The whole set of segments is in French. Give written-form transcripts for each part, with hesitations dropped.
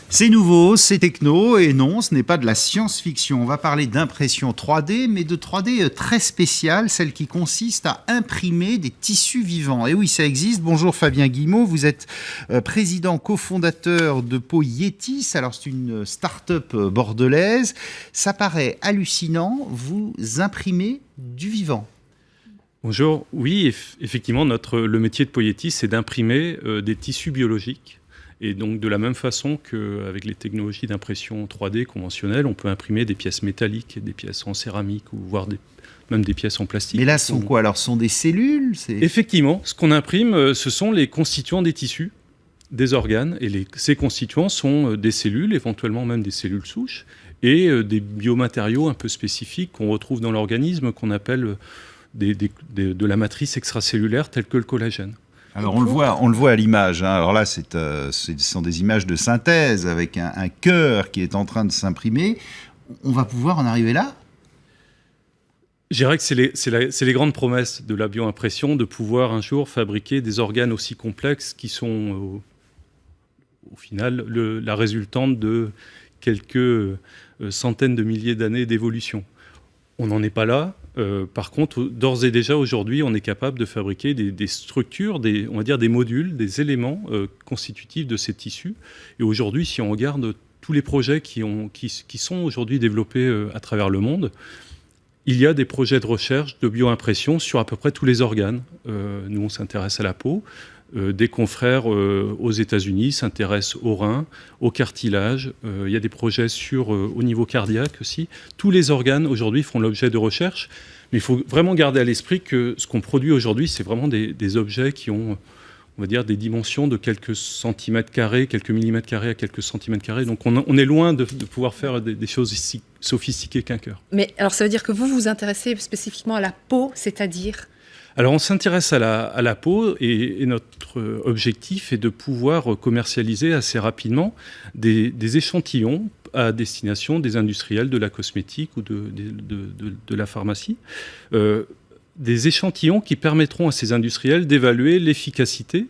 C'est nouveau, c'est techno, et non, ce n'est pas de la science-fiction. On va parler d'impression 3D, mais de 3D très spéciale, celle qui consiste à imprimer des tissus vivants. Et oui, ça existe. Bonjour Fabien Guillemot, vous êtes président cofondateur de Peau Yétis. Alors c'est une start-up bordelaise. Ça paraît hallucinant, vous imprimez du vivant. Bonjour, oui, effectivement, le métier de Peau Yétis, c'est d'imprimer des tissus biologiques. Et donc, de la même façon qu'avec les technologies d'impression 3D conventionnelles, on peut imprimer des pièces métalliques, des pièces en céramique, ou voire même des pièces en plastique. Mais là, ce sont quoi? Alors, ce sont des cellules? Effectivement, ce qu'on imprime, ce sont les constituants des tissus, des organes. Et ces constituants sont des cellules, éventuellement même des cellules souches, et des biomatériaux un peu spécifiques qu'on retrouve dans l'organisme, qu'on appelle de la matrice extracellulaire, telle que le collagène. Alors on le voit à l'image. Alors là, ce sont des images de synthèse avec un cœur qui est en train de s'imprimer. On va pouvoir en arriver là? Je dirais que c'est les grandes promesses de la bioimpression, de pouvoir un jour fabriquer des organes aussi complexes qui sont au final la résultante de quelques centaines de milliers d'années d'évolution. On n'en est pas là. Par contre, d'ores et déjà, aujourd'hui, on est capable de fabriquer des structures, on va dire des modules, des éléments constitutifs de ces tissus. Et aujourd'hui, si on regarde tous les projets qui sont aujourd'hui développés à travers le monde, il y a des projets de recherche de bioimpression sur à peu près tous les organes. Nous, on s'intéresse à la peau. Des confrères aux États-Unis s'intéressent aux reins, au cartilage. Il y a des projets au niveau cardiaque aussi. Tous les organes aujourd'hui font l'objet de recherche, mais il faut vraiment garder à l'esprit que ce qu'on produit aujourd'hui, c'est vraiment des objets qui ont, on va dire, des dimensions de quelques centimètres carrés, quelques millimètres carrés à quelques centimètres carrés. Donc on est loin de pouvoir faire des choses aussi sophistiquées qu'un cœur. Mais alors ça veut dire que vous vous intéressez spécifiquement à la peau, c'est-à-dire ? Alors on s'intéresse à la peau et notre objectif est de pouvoir commercialiser assez rapidement des échantillons à destination des industriels de la cosmétique ou de la pharmacie. Des échantillons qui permettront à ces industriels d'évaluer l'efficacité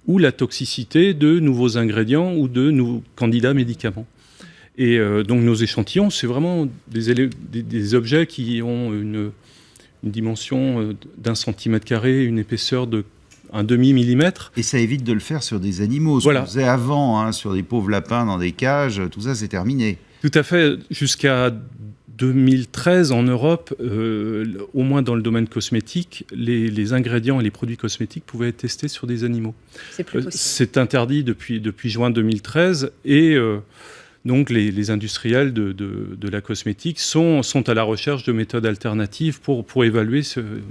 ou la toxicité de nouveaux ingrédients ou de nouveaux candidats médicaments. Et donc nos échantillons, c'est vraiment des objets qui ont une dimension d'1 centimètre carré, une épaisseur de 1 demi-millimètre. Et ça évite de le faire sur des animaux. Ce qu'on faisait avant, sur des pauvres lapins dans des cages, tout ça, c'est terminé. Tout à fait. Jusqu'à 2013, en Europe, au moins dans le domaine cosmétique, les ingrédients et les produits cosmétiques pouvaient être testés sur des animaux. C'est plus possible. C'est interdit depuis juin 2013 et donc les industriels de la cosmétique sont à la recherche de méthodes alternatives pour évaluer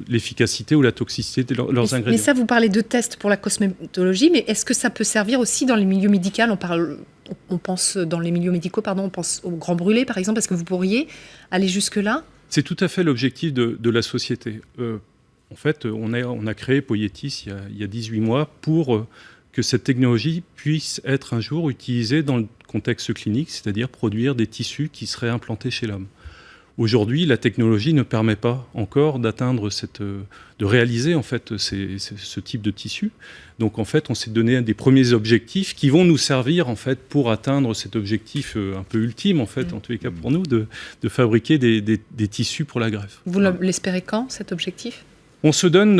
l'efficacité ou la toxicité de leurs ingrédients. Mais ça, vous parlez de tests pour la cosmétologie, mais est-ce que ça peut servir aussi dans les milieux médicaux? On pense dans les milieux médicaux, on pense aux grands brûlés, par exemple. Est-ce que vous pourriez aller jusque-là? C'est tout à fait l'objectif de la société. En fait, on a créé Peau Yétis il y a 18 mois pour que cette technologie puisse être un jour utilisée dans le contexte clinique, c'est-à-dire produire des tissus qui seraient implantés chez l'homme. Aujourd'hui, la technologie ne permet pas encore d'atteindre de réaliser en fait ce type de tissu. Donc en fait, on s'est donné des premiers objectifs qui vont nous servir en fait pour atteindre cet objectif un peu ultime en fait, en tous les cas pour nous, de fabriquer des tissus pour la greffe. Vous l'espérez quand, cet objectif? On se donne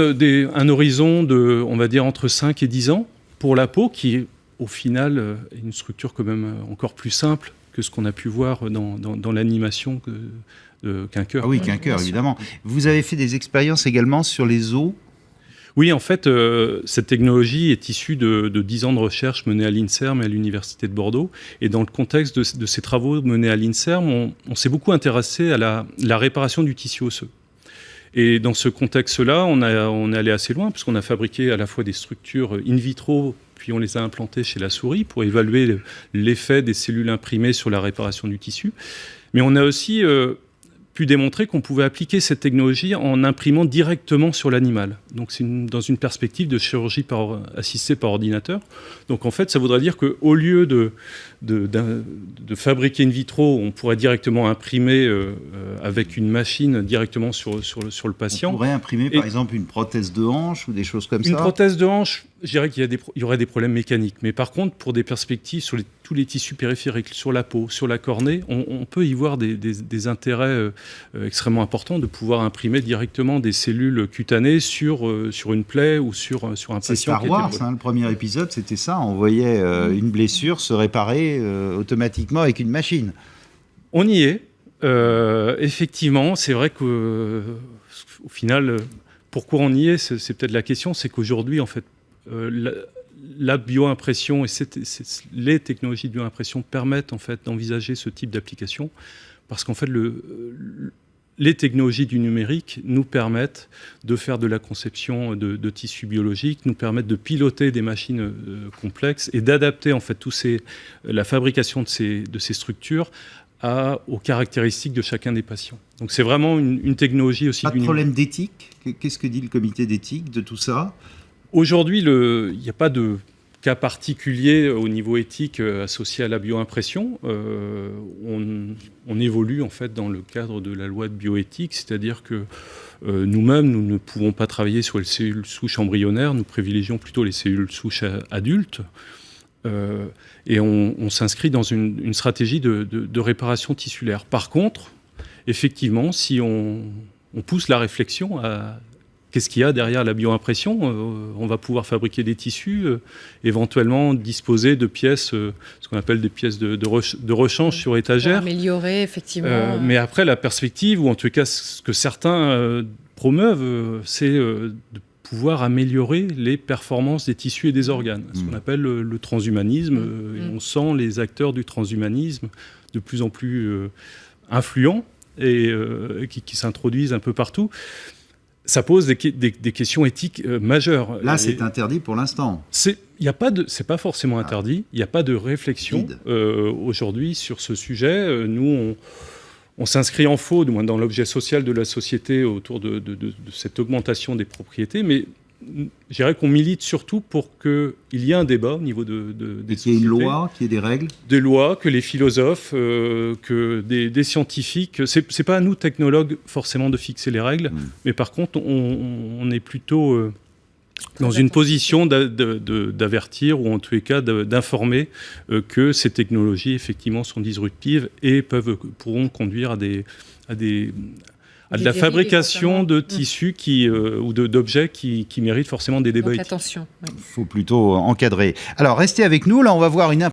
un horizon de, on va dire, entre 5 et 10 ans pour la peau, qui au final est une structure quand même encore plus simple que ce qu'on a pu voir dans l'animation qu'un cœur. Ah oui, qu'un cœur, évidemment. Vous avez fait des expériences également sur les os? Oui, en fait, cette technologie est issue de 10 ans de recherche menée à l'INSERM et à l'Université de Bordeaux. Et dans le contexte de ces travaux menés à l'INSERM, on s'est beaucoup intéressé à la réparation du tissu osseux. Et dans ce contexte-là, on est allé assez loin, puisqu'on a fabriqué à la fois des structures in vitro, puis on les a implantées chez la souris pour évaluer l'effet des cellules imprimées sur la réparation du tissu. Mais on a aussi pu démontrer qu'on pouvait appliquer cette technologie en imprimant directement sur l'animal. Donc c'est dans une perspective de chirurgie assistée par ordinateur. Donc en fait, ça voudrait dire qu'au lieu de fabriquer in vitro, on pourrait directement imprimer avec une machine directement sur le patient. On pourrait imprimer par exemple une prothèse de hanche ou des choses comme ça. Une prothèse de hanche, je dirais qu'il y aurait des problèmes mécaniques. Mais par contre, pour des perspectives sur tous les tissus périphériques, sur la peau, sur la cornée, on peut y voir des intérêts extrêmement importants de pouvoir imprimer directement des cellules cutanées sur une plaie ou sur un patient. C'est Star Wars, le premier épisode, c'était ça. On voyait une blessure se réparer automatiquement avec une machine. On y est. Effectivement, c'est vrai qu'au final, pourquoi on y est, c'est peut-être la question, c'est qu'aujourd'hui, en fait, la bioimpression et les technologies de bioimpression permettent en fait d'envisager ce type d'application parce qu'en fait les technologies du numérique nous permettent de faire de la conception de tissus biologiques, nous permettent de piloter des machines complexes et d'adapter en fait la fabrication de ces structures aux caractéristiques de chacun des patients. Donc c'est vraiment une technologie aussi. Pas de problème d'éthique. Qu'est-ce que dit le comité d'éthique de tout ça ? Aujourd'hui, il n'y a pas de cas particulier au niveau éthique associé à la bioimpression. On évolue en fait dans le cadre de la loi de bioéthique, c'est-à-dire que nous-mêmes, nous ne pouvons pas travailler sur les cellules souches embryonnaires, nous privilégions plutôt les cellules souches adultes. Et on s'inscrit dans une stratégie de réparation tissulaire. Par contre, effectivement, si on pousse la réflexion à qu'est-ce qu'il y a derrière la bioimpression, on va pouvoir fabriquer des tissus, éventuellement disposer de pièces, ce qu'on appelle des pièces de rechange sur étagère. Pour améliorer, effectivement. Mais après, la perspective, ou en tout cas ce que certains promeuvent, c'est de pouvoir améliorer les performances des tissus et des organes, ce qu'on appelle le transhumanisme. Et on sent les acteurs du transhumanisme de plus en plus influents et qui s'introduisent un peu partout. Ça pose des questions éthiques majeures. Là, c'est interdit pour l'instant. C'est pas forcément interdit. Il n'y a pas de réflexion aujourd'hui sur ce sujet. Nous, on s'inscrit en faux, du moins dans l'objet social de la société, autour de cette augmentation des propriétés, mais je dirais qu'on milite surtout pour qu'il y ait un débat au niveau des sociétés. Qu'il y ait une loi, qu'il y ait des règles. Des lois, que les philosophes, que des scientifiques... C'est pas à nous, technologues, forcément de fixer les règles, mais par contre, on est plutôt dans une position d'avertir, ou en tous les cas d'informer que ces technologies, effectivement, sont disruptives et pourront conduire à de la fabrication de tissus ou d'objets qui méritent forcément des débats éthiques. Attention. Il faut plutôt encadrer. Alors, restez avec nous. Là, on va voir une